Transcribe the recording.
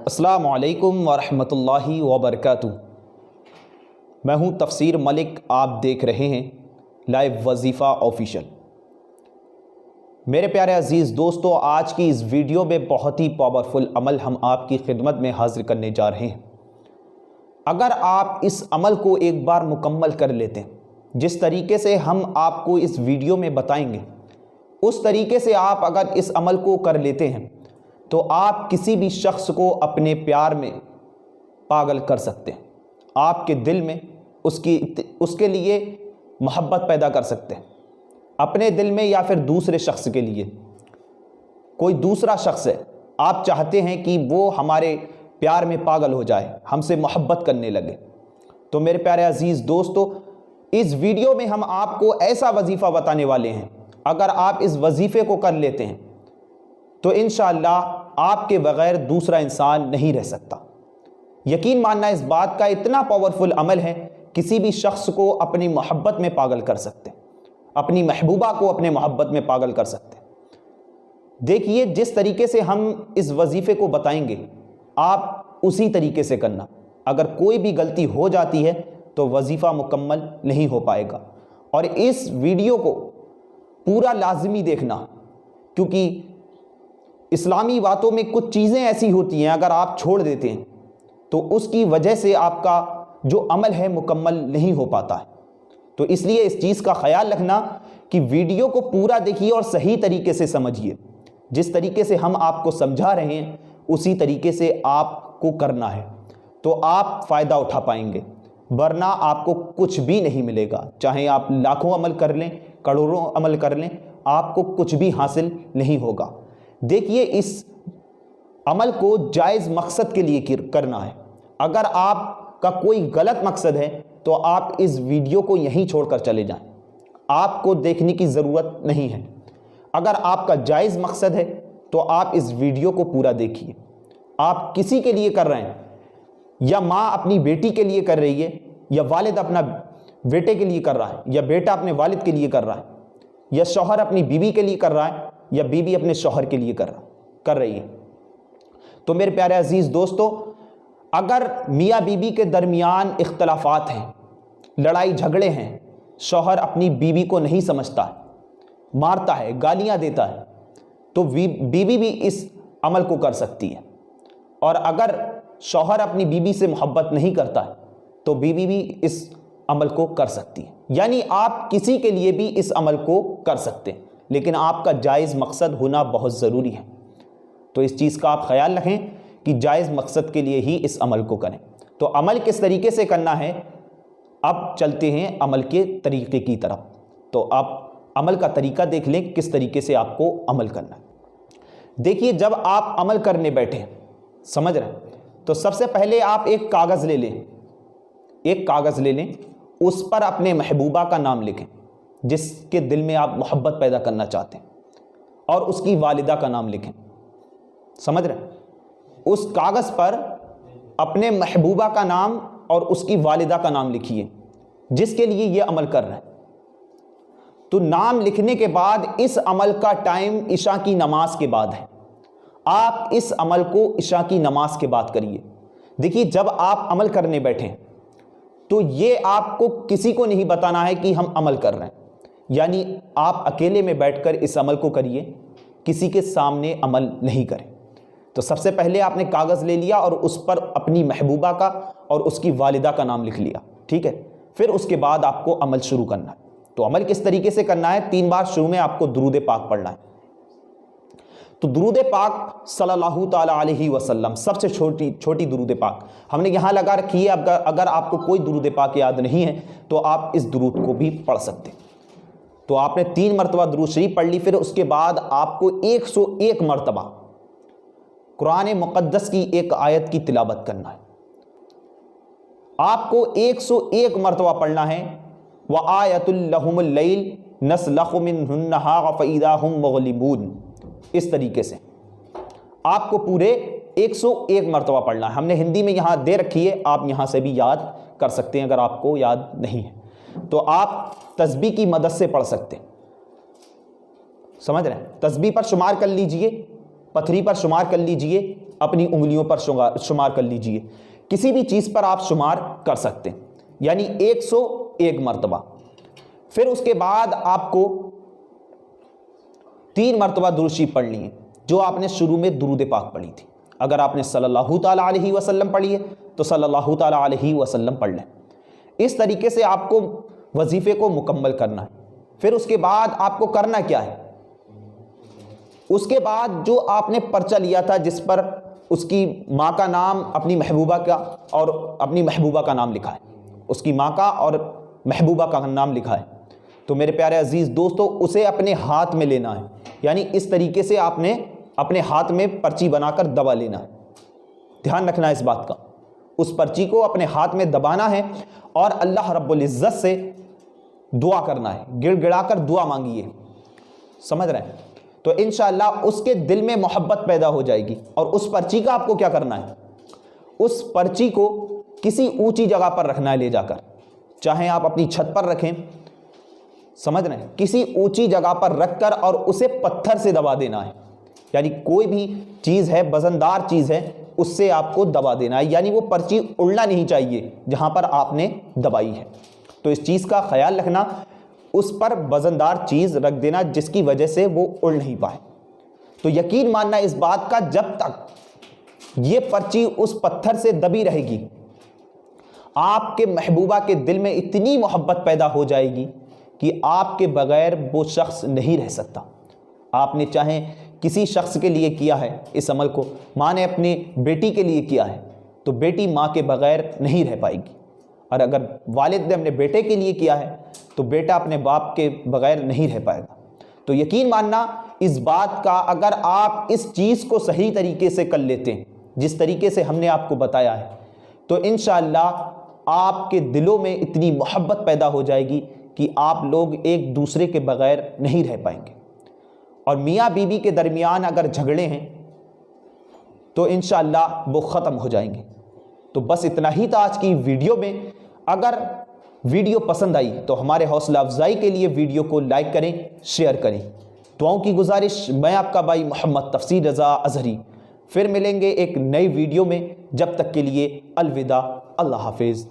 अस्सलामु अलैकुम वरहमतुल्लाहि वबरकातुहू। मैं हूं तफसीर मलिक, आप देख रहे हैं लाइव वजीफ़ा ऑफिशियल। मेरे प्यारे अज़ीज़ दोस्तों, आज की इस वीडियो में बहुत ही पावरफुल अमल हम आपकी खिदमत में हाजिर करने जा रहे हैं। अगर आप इस अमल को एक बार मुकम्मल कर लेते हैं, जिस तरीके से हम आपको इस वीडियो में बताएंगे, उस तरीके से आप अगर इस अमल को कर लेते हैं तो आप किसी भी शख्स को अपने प्यार में पागल कर सकते हैं। आपके दिल में उसके लिए मोहब्बत पैदा कर सकते हैं, अपने दिल में या फिर दूसरे शख्स के लिए। कोई दूसरा शख्स है, आप चाहते हैं कि वो हमारे प्यार में पागल हो जाए, हमसे मोहब्बत करने लगे, तो मेरे प्यारे अजीज़ दोस्तों, इस वीडियो में हम आपको ऐसा वजीफ़ा बताने वाले हैं। अगर आप इस वजीफ़े को कर लेते हैं तो इंशाअल्लाह आपके बगैर दूसरा इंसान नहीं रह सकता। यकीन मानना इस बात का, इतना पावरफुल अमल है, किसी भी शख्स को अपनी मोहब्बत में पागल कर सकते हैं, अपनी महबूबा को अपने मोहब्बत में पागल कर सकते हैं। देखिए, जिस तरीके से हम इस वजीफ़े को बताएंगे आप उसी तरीके से करना। अगर कोई भी गलती हो जाती है तो वजीफ़ा मुकम्मल नहीं हो पाएगा। और इस वीडियो को पूरा लाजमी देखना, क्योंकि इस्लामी बातों में कुछ चीज़ें ऐसी होती हैं, अगर आप छोड़ देते हैं तो उसकी वजह से आपका जो अमल है मुकम्मल नहीं हो पाता है। तो इसलिए इस चीज़ का ख्याल रखना कि वीडियो को पूरा देखिए और सही तरीके से समझिए। जिस तरीके से हम आपको समझा रहे हैं उसी तरीके से आपको करना है, तो आप फ़ायदा उठा पाएंगे, वरना आपको कुछ भी नहीं मिलेगा। चाहे आप लाखों अमल कर लें, करोड़ों अमल कर लें, आपको कुछ भी हासिल नहीं होगा। देखिए, इस अमल को जायज़ मकसद के लिए करना है। अगर आपका कोई गलत मकसद है तो आप इस वीडियो को यहीं छोड़कर चले जाएं, आपको देखने की ज़रूरत नहीं है। अगर आपका जायज़ मकसद है तो आप इस वीडियो को पूरा देखिए। आप किसी के लिए कर रहे हैं, या माँ अपनी बेटी के लिए कर रही है, या वालिद अपना बेटे के लिए कर रहा है, या बेटा अपने वालिद के लिए कर रहा है, या शौहर अपनी बीवी के लिए कर रहा है, या बीवी अपने शौहर के लिए कर रही है। तो मेरे प्यारे अजीज़ दोस्तों, अगर मियाँ बीवी के दरमियान इख्तलाफात हैं, लड़ाई झगड़े हैं, शौहर अपनी बीवी को नहीं समझता है, मारता है, गालियाँ देता है, तो बीवी भी इस अमल को कर सकती है। और अगर शौहर अपनी बीवी से मोहब्बत नहीं करता है तो बीवी भी इस अमल को कर सकती है। यानी आप किसी के लिए भी इस अमल को कर सकते हैं, लेकिन आपका जायज़ मकसद होना बहुत ज़रूरी है। तो इस चीज़ का आप ख्याल रखें कि जायज़ मकसद के लिए ही इस अमल को करें। तो अमल किस तरीके से करना है, अब चलते हैं अमल के तरीके की तरफ। तो आप अमल का तरीका देख लें, किस तरीके से आपको अमल करना है। देखिए, जब आप अमल करने बैठे, समझ रहे हैं, तो सबसे पहले आप एक कागज़ ले लें, उस पर अपने महबूबा का नाम लिखें, जिसके दिल में आप मोहब्बत पैदा करना चाहते हैं, और उसकी वालिदा का नाम लिखें। समझ रहे हैं? उस कागज़ पर अपने महबूबा का नाम और उसकी वालिदा का नाम लिखिए, जिसके लिए ये अमल कर रहे हैं। तो नाम लिखने के बाद इस अमल का टाइम इशा की नमाज के बाद है। आप इस अमल को इशा की नमाज के बाद करिए। देखिए, जब आप अमल करने बैठें तो ये आपको किसी को नहीं बताना है कि हम अमल कर रहे हैं, यानी आप अकेले में बैठकर इस अमल को करिए, किसी के सामने अमल नहीं करें। तो सबसे पहले आपने कागज़ ले लिया और उस पर अपनी महबूबा का और उसकी वालिदा का नाम लिख लिया, ठीक है। फिर उसके बाद आपको अमल शुरू करना है। तो अमल किस तरीके से करना है, 3 बार शुरू में आपको दुरूद पाक पढ़ना है। तो दुरूद पाक सल्लल्लाहु ताला अलैहि वसल्लम, सबसे छोटी दुरूद पाक हमने यहाँ लगा रखी है। अगर आपको कोई दुरूद पाक याद नहीं है तो आप इस दुरूद को भी पढ़ सकते हैं। तो आपने 3 मरतबा दुरूद शरीफ पढ़ ली। फिर उसके बाद आपको 101 मरतबा कुरान मुक़द्दस की एक आयत की तिलावत करना है। आपको 101 मरतबा पढ़ना है। व आयतुल लहुमुल लैल नस्लखु मिन्हुन नहार फ़इज़ा हुम मुग़लिबून। इस तरीके से आपको पूरे 101 मरतबा पढ़ना है। हमने हिंदी में यहाँ दे रखी है, आप यहाँ से भी याद कर सकते हैं अगर आपको याद नहीं है तो आप तस्बीह की मदद से पढ़ सकते हैं। समझ रहे हैं? तस्बीह पर शुमार कर लीजिए, पथरी पर शुमार कर लीजिए अपनी उंगलियों पर शुमार कर लीजिए, किसी भी चीज़ पर आप शुमार कर सकते हैं, यानी 101 मरतबा। फिर उसके बाद आपको 3 मरतबा दुरूद शरीफ पढ़नी है, जो आपने शुरू में दुरूद पाक पढ़ी थी। अगर आपने सल्लल्लाहु ताला अलैहि वसल्लम पढ़ी है तो सल्लल्लाहु ताला अलैहि वसल्लम पढ़ लें। इस तरीके से आपको वजीफ़े को मुकम्मल करना है। फिर उसके बाद आपको करना क्या है, उसके बाद जो आपने पर्चा लिया था जिस पर उसकी माँ का नाम, अपनी महबूबा का और अपनी महबूबा का नाम लिखा है, उसकी माँ का और महबूबा का नाम लिखा है, तो मेरे प्यारे अजीज़ दोस्तों उसे अपने हाथ में लेना है। यानी इस तरीके से आपने अपने हाथ में पर्ची बनाकर दबा लेना है। ध्यान रखना है इस बात का, उस पर्ची को अपने हाथ में दबाना है और अल्लाह रब्बुल इज़्ज़त से दुआ करना है, गिड़गिड़ाकर दुआ मांगिए, समझ रहे हैं। तो इंशाअल्लाह उसके दिल में मोहब्बत पैदा हो जाएगी। और उस पर्ची का आपको क्या करना है, उस पर्ची को किसी ऊंची जगह पर रखना है ले जाकर, चाहे आप अपनी छत पर रखें, समझ रहे हैं, किसी ऊंची जगह पर रखकर और उसे पत्थर से दबा देना है। यानी कोई भी चीज़ है, वजनदार चीज़ है, उससे आपको दबा देना है, यानी वो पर्ची उड़ना नहीं चाहिए जहां पर आपने दबाई है। तो इस चीज़ का ख्याल रखना, उस पर वजनदार चीज़ रख देना जिसकी वजह से वो उड़ नहीं पाए। तो यकीन मानना इस बात का, जब तक ये पर्ची उस पत्थर से दबी रहेगी, आपके महबूबा के दिल में इतनी मोहब्बत पैदा हो जाएगी कि आपके बगैर वो शख्स नहीं रह सकता। आपने चाहे किसी शख्स के लिए किया है इस अमल को, माँ ने अपनी बेटी के लिए किया है, तो बेटी माँ के बगैर नहीं रह पाएगी। और अगर वालिद ने अपने बेटे के लिए किया है तो बेटा अपने बाप के बगैर नहीं रह पाएगा। तो यकीन मानना इस बात का, अगर आप इस चीज़ को सही तरीके से कर लेते हैं जिस तरीके से हमने आपको बताया है, तो इंशाअल्लाह आपके दिलों में इतनी मोहब्बत पैदा हो जाएगी कि आप लोग एक दूसरे के बगैर नहीं रह पाएंगे। और मियाँ बीवी के दरमियान अगर झगड़े हैं तो इंशाअल्लाह वो ख़त्म हो जाएंगे। तो बस इतना ही था आज की वीडियो में। अगर वीडियो पसंद आई तो हमारे हौसला अफजाई के लिए वीडियो को लाइक करें, शेयर करें। दुआओं की गुजारिश, मैं आपका भाई मोहम्मद तफसीर रज़ा अज़हरी। फिर मिलेंगे एक नई वीडियो में, जब तक के लिए अलविदा, अल्लाह हाफिज़।